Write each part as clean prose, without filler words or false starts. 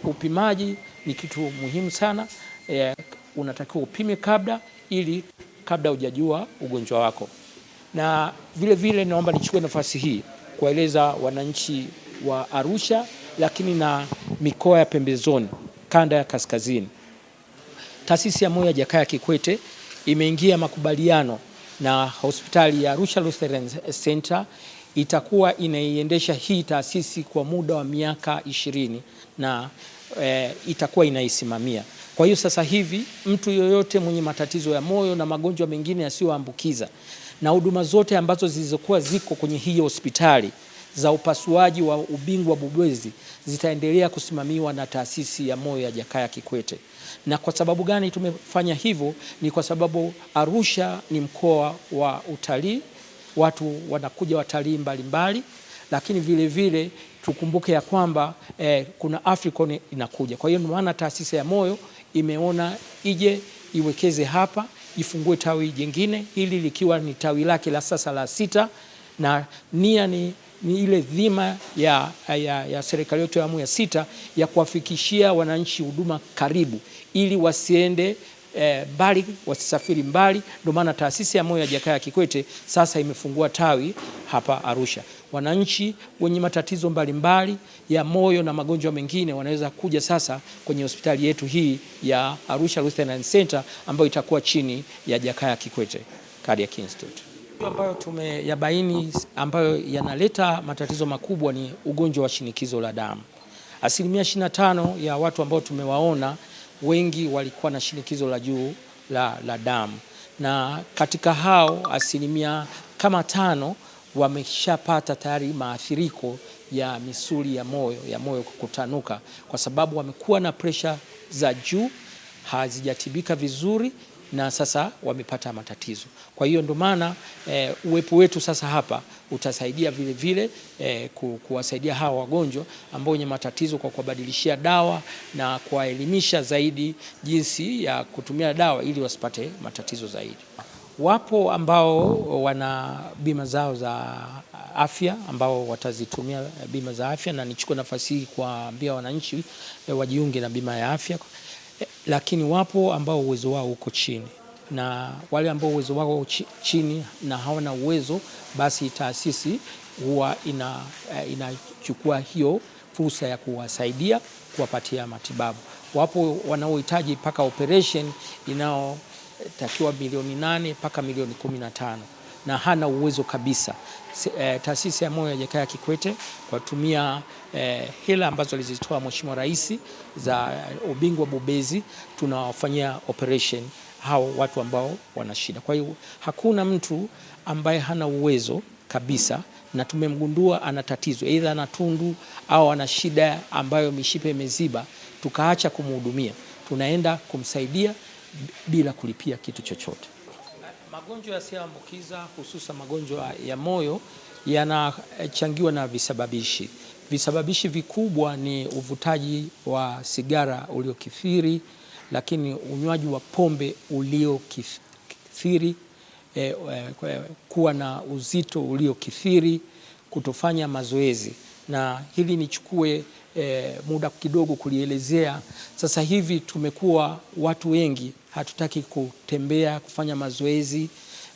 upimaji ni kitu muhimu sana. Unatakiwa upime kabla hujajua ugonjwa wako. Na vile vile naomba nichukue nafasi hii kueleza wananchi wa Arusha, lakini na mikoa ya pembezoni, kanda ya kaskazini. Taasisi ya Moyo ya Jakaya Kikwete imeingia makubaliano na hospitali ya Arusha Lutheran Center. Itakuwa inaiendesha hii taasisi kwa muda wa miaka 20 na itakuwa inaisimamia. Kwa hiyo sasa hivi mtu yoyote mwenye matatizo ya moyo na magonjwa mengine yasiyoambukiza na huduma zote ambazo zilizokuwa ziko kwenye hii hospitali za upasuaji wa ubingwa bobezi zitaendelea kusimamiwa na taasisi ya Moyo ya Jakaya Kikwete. Na kwa sababu gani tumefanya hivyo? Ni kwa sababu Arusha ni mkoa wa utalii, watu wanakuja watalii mbalimbali, lakini vile vile tukumbuke ya kwamba kuna Africon inakuja. Kwa hiyo maana taasisi ya Moyo imeona ije iwekeze hapa, ifungue tawi jingine, hili likiwa ni tawi lake la sasa la 6, na nia ni ile dhima ya serikali yetu ya awamu ya 6 ya kuwafikishia wananchi huduma karibu, ili wasiende mbali, wasisafiri mbali. Ndio maana taasisi ya Moyo ya Jakaya Kikwete sasa imefungua tawi hapa Arusha. Wananchi wenye matatizo mbalimbali ya moyo na magonjwa mengine wanaweza kuja sasa kwenye hospitali yetu hii ya Arusha Lutheran Center ambayo itakuwa chini ya Jakaya Kikwete Cardiac Institute. Ambayo tumeyabaini ambayo yanaleta matatizo makubwa ni ugonjwa wa shinikizo la damu. 25% ya watu ambao tumewaona wengi walikuwa na shinikizo la juu la damu, na katika hao 5% wameshapata tayari maathiriko ya misuli ya moyo kutanuka, kwa sababu wamekuwa na presha za juu, hazijatibika vizuri na sasa wamepata matatizo. Kwa hiyo ndio maana uwepo wetu sasa hapa utasaidia vile vile kuwasaidia hawa wagonjwa ambao wenye matatizo kwa kuwabadilishia dawa na kuwaelimisha zaidi jinsi ya kutumia dawa ili wasipate matatizo zaidi. Wapo ambao wana bima zao za afya ambao watazitumia bima za afya, na nichukue nafasi hii kuambia wananchi wajiunge na bima ya afya. Lakini wapo ambao uwezo wao uko chini, na wale ambao uwezo wao chini na hawana uwezo, basi taasisi huwa inachukua hiyo fursa ya kuwasaidia, kuwapatia matibabu. Wapo wanaohitaji mpaka operation inayotakiwa milioni 8 mpaka milioni 15 na hana uwezo kabisa. Taasisi ya Moyo ya Jakaya Kikwete kwa kutumia hela ambazo alizitoa Mheshimiwa Rais za ubingwa bobezi, tunawafanyia operation hao watu ambao wana shida. Kwa hiyo hakuna mtu ambaye hana uwezo kabisa, na tumemgundua ana tatizo aidha ana tundu au ana shida ambayo mishipa imeziba, tukaacha kumhudumia, tunaenda kumsaidia bila kulipia kitu chochote. Magonjwa yasiyoambukiza hususan magonjwa ya moyo yanachangiwa na visababishi. Visababishi vikubwa ni uvutaji wa sigara uliokithiri, lakini unywaji wa pombe uliokithiri, kuwa na uzito uliokithiri, kutofanya mazoezi. Na hili nichukue muda kidogo kulielezea. Sasa hivi tumekuwa watu wengi hatutaki kutembea, kufanya mazoezi.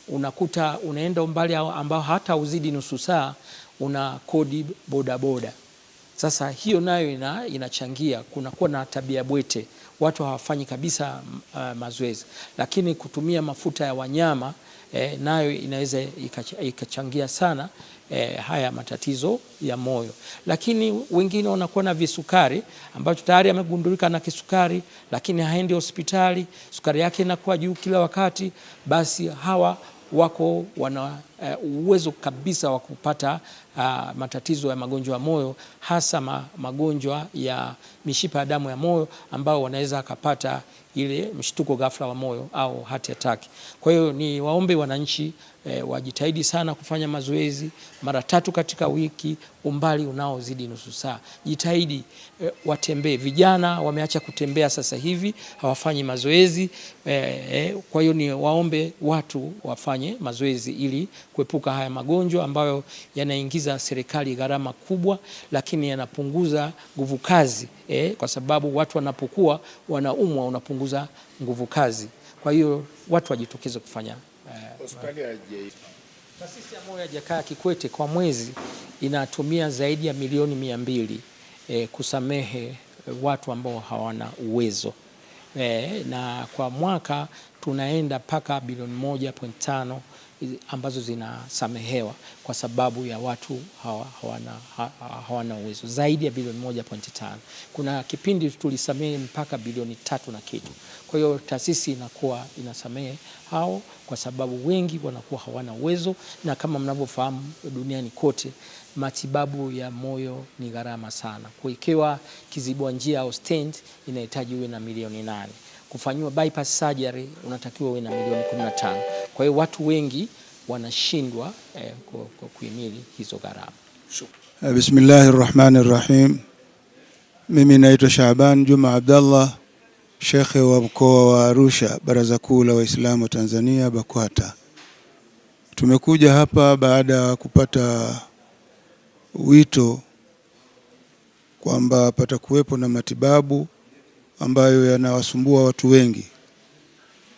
Unakuta unaenda umbali ambao hata uzidi nusu saa, una kodi bodaboda. Sasa hiyo nayo inachangia kunakuwa na tabia bwete, watu hawafanyi kabisa mazoezi. Lakini kutumia mafuta ya wanyama nayo inaweza ikachangia sana haya matatizo ya moyo. Lakini wengine wanakuwa na visukari ambacho tayari amegundulika na kisukari, lakini haendi hospitali, sukari yake inakuwa juu kila wakati. Basi hawa wana uwezo kabisa wa kupata matatizo ya magonjwa ya moyo, hasa magonjwa ya mishipa ya damu ya moyo, ambao wanaweza akapata ile mshtuko ghafla wa moyo au heart attack. Kwa hiyo ni waombe wananchi wajitahidi sana kufanya mazoezi mara 3 katika wiki, umbali unaozidi nusu saa. Jitahidi watembee. Vijana wameacha kutembea sasa hivi, hawafanyi mazoezi. Kwa hiyo ni waombe watu wafanye mazoezi ili kuepuka haya magonjwa ambayo yanaingiza serikali gharama kubwa, lakini yanapunguza nguvu kazi kwa sababu watu wanapokuwa wanaumwa unapunguza nguvu kazi. Kwa hiyo watu wajitokeze kufanya Taasisi ya Moyo ya Jakaya Kikwete kwa mwezi inatumia zaidi ya milioni 200 kusamehe watu ambao hawana uwezo. Na kwa mwaka tunaenda mpaka bilioni 1.5 ambazo zinasamehewa kwa sababu ya watu hawana uwezo, zaidi ya bilioni 1.5. Kuna kipindi tulisamehe mpaka bilioni 3 na kitu. Kwa hiyo taasisi inakuwa inasamehe hao kwa sababu wengi wanakuwa hawana uwezo, na kama mnavyofahamu duniani kote matibabu ya moyo ni gharama sana. Kwa ikiwa kizibua njia au stent inahitaji uwe na milioni 8. Kufanyiwa bypass surgery unatakiwa uwe na milioni 15. Kwa hiyo watu wengi wanashindwa kuhimili hizo gharama. Bismillahirrahmanirrahim. Mimi naitwa Shaaban Juma Abdallah, Shekhe wa mkoa wa Arusha, Baraza Kuu la Waislamu Tanzania, BAKWATA. Tumekuja hapa baada ya kupata wito kwamba patakuwepo na matibabu ambayo yanawasumbua watu wengi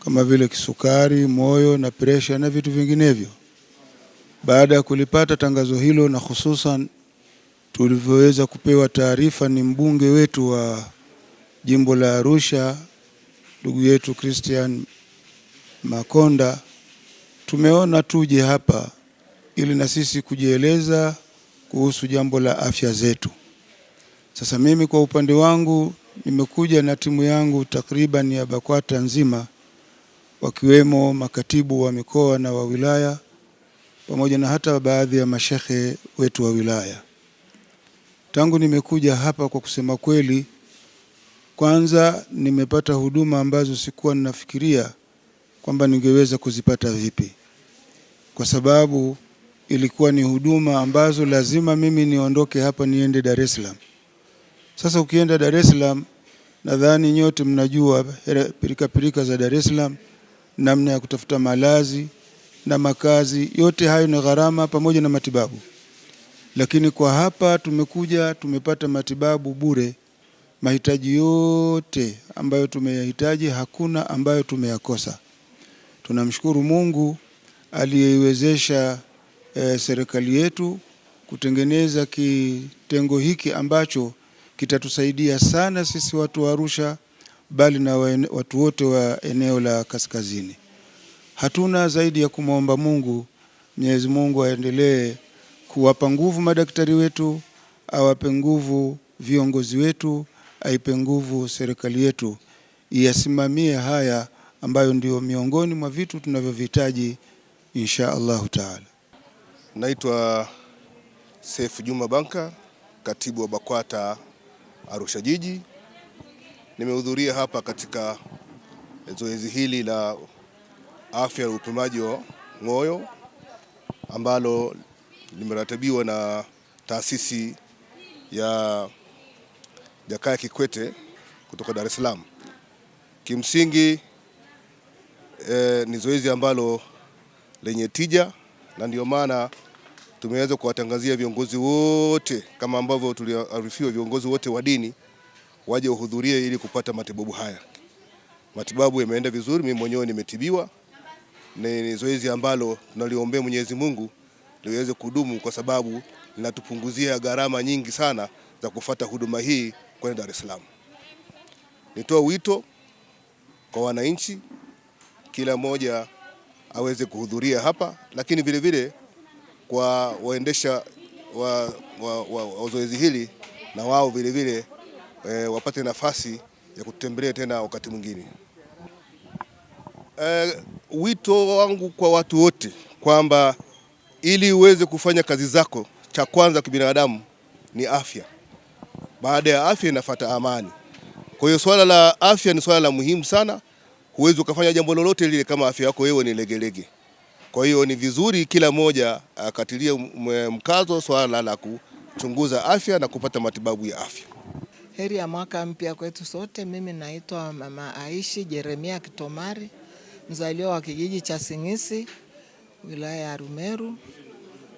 kama vile kisukari, moyo na presha na vitu vinginevyo. Baada ya kulipata tangazo hilo, na hususan tulivyoweza kupewa taarifa ni mbunge wetu wa jimbo la Arusha, ndugu yetu Christian Makonda, tumeona tuje hapa ili na sisi kujieleza kuhusu jambo la afya zetu. Sasa mimi kwa upande wangu nimekuja na timu yangu takriban ya BAKWATA nzima, wakiwemo makatibu wa mikoa na wa wilaya pamoja na hata baadhi ya mashekhe wetu wa wilaya. Tangu nimekuja hapa, kwa kusema kweli, kwanza nimepata huduma ambazo sikuwa ninafikiria kwamba ningeweza kuzipata vipi, kwa sababu ilikuwa ni huduma ambazo lazima mimi niondoke hapa niende Dar es Salaam. Sasa ukienda Dar es Salaam, nadhani nyote mnajua pirika za Dar es Salaam, namna ya kutafuta malazi na makazi, yote hayo ni gharama pamoja na matibabu. Lakini kwa hapa tumekuja, tumepata matibabu bure. Mahitaji yote ambayo tumeyahitaji hakuna ambayo tumeyakosa. Tunamshukuru Mungu aliyeiwezesha serikali yetu kutengeneza kitengo hiki ambacho kitatusaidia sana sisi watu wa Arusha, bali na watu wote wa eneo la kaskazini. Hatuna zaidi ya kumwomba Mungu, Mwenyezi Mungu aendelee kuwapa nguvu madaktari wetu, awape nguvu viongozi wetu, aipe nguvu serikali yetu, iasimamie haya ambayo ndio miongoni mwa vitu tunavyohitaji insha Allah taala. Naitwa Seif Juma Banka, katibu wa BAKWATA Arusha Jiji. Nimehudhuria hapa katika zoezi hili la afya ya upimaji wa moyo ambalo limeratibiwa na taasisi ya Jakaya Kikwete kutoka Dar es Salaam. Kimsingi ni zoezi ambalo lenye tija, na ndio maana tumeweza kuwatangazia viongozi wote, kama ambavyo tuliarifiwa viongozi wote wa dini waje uhudhurie ili kupata matibabu haya. Matibabu yameenda vizuri, mimi mwenyewe nimetibiwa. Ni zoezi ambalo tunaliombea Mwenyezi Mungu liweze kudumu, kwa sababu linatupunguzia gharama nyingi sana za kufuata huduma hii kwenda Dar es Salaam. Nitoa wito kwa wananchi, kila mmoja aweze kuhudhuria hapa, lakini vile vile kwa waendesha wa zoezi hili na wao vile vile wapate nafasi ya kutembelea tena wakati mwingine. Wito wangu kwa watu wote kwamba ili uweze kufanya kazi zako, cha kwanza kibinadamu ni afya. Baada ya afya inafuata amani. Kwa hiyo swala la afya ni swala la muhimu sana. Huwezi ukafanya jambo lolote lile kama afya yako wewe ni legelege. Kwa hiyo ni vizuri kila mmoja akatilie mkazo swala la kuchunguza afya na kupata matibabu ya afya. Heri ya mwaka mpya kwetu sote. Mimi naitwa Mama Aishi Jeremia Kitomari, mzaliwa wa kijiji cha Singisi. wilaya ya Arumeru,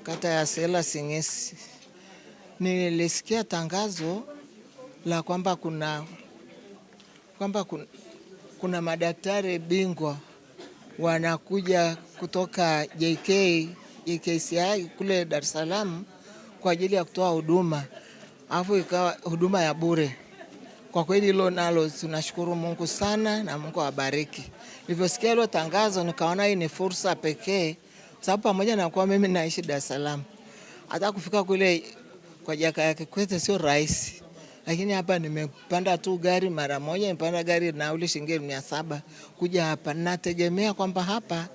kata ya Sela Sing'esi. Nilisikia tangazo la kwamba kuna madaktari bingwa wanakuja kutoka JKCI kule Dar es Salaam kwa ajili ya kutoa huduma, alafu ikawa huduma ya bure. Kwa kweli hilo nalo tunashukuru Mungu sana na Mungu awabariki. Nilivyosikia hilo tangazo nikaona hii ni fursa pekee, sababu pamoja na kuwa mimi naishi Dar es Salaam, hata kufika kule kwa Jakaya Kikwete sio rahisi. Lakini hapa nimepanda tu gari mara moja, nimepanda gari nauli shilingi 700 kuja hapa. Nategemea kwamba hapa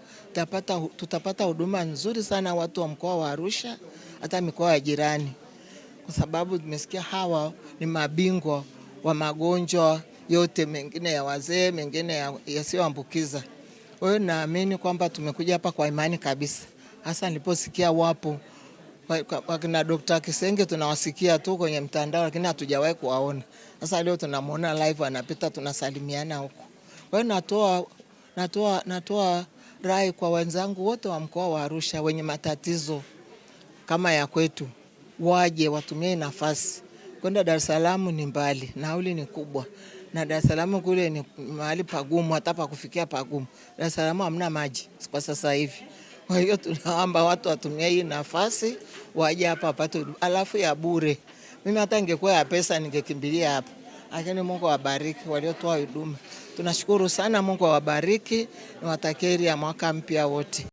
tutapata huduma nzuri sana watu wa mkoa wa Arusha, hata mikoa ya jirani. Kwa sababu nimesikia hawa ni mabingwa wa magonjwa yote, mengine ya wazee, mengine yasiyoambukiza. Kwa hiyo naamini kwamba tumekuja hapa kwa imani kabisa. Hasa niliposikia wapo wakina Dr. Kisenge tunawasikia tu kwenye mtandao, lakini hatujawahi kuwaona. Sasa leo tunamuona live anapita, tunasalimiana huko. Kwa hiyo natoa rai kwa wenzangu wote wa mkoa wa Arusha wenye matatizo kama ya kwetu, waje watumie nafasi. Kwenda Dar es Salaam ni mbali, nauli ni kubwa, na Dar es Salaam kule ni mahali pagumu, hata pa kufikia pagumu. Dar es Salaam hamna maji kwa sasa hivi. Kwa hiyo tunaomba watu watumie hii nafasi, waje hapa wapate alafu ya bure. Mimi hata ingekuwa ya pesa ningekimbilia hapa. Lakini Mungu awabariki waliotoa huduma. Tunashukuru sana, Mungu awabariki. Niwatakie heri ya mwaka mpya wote.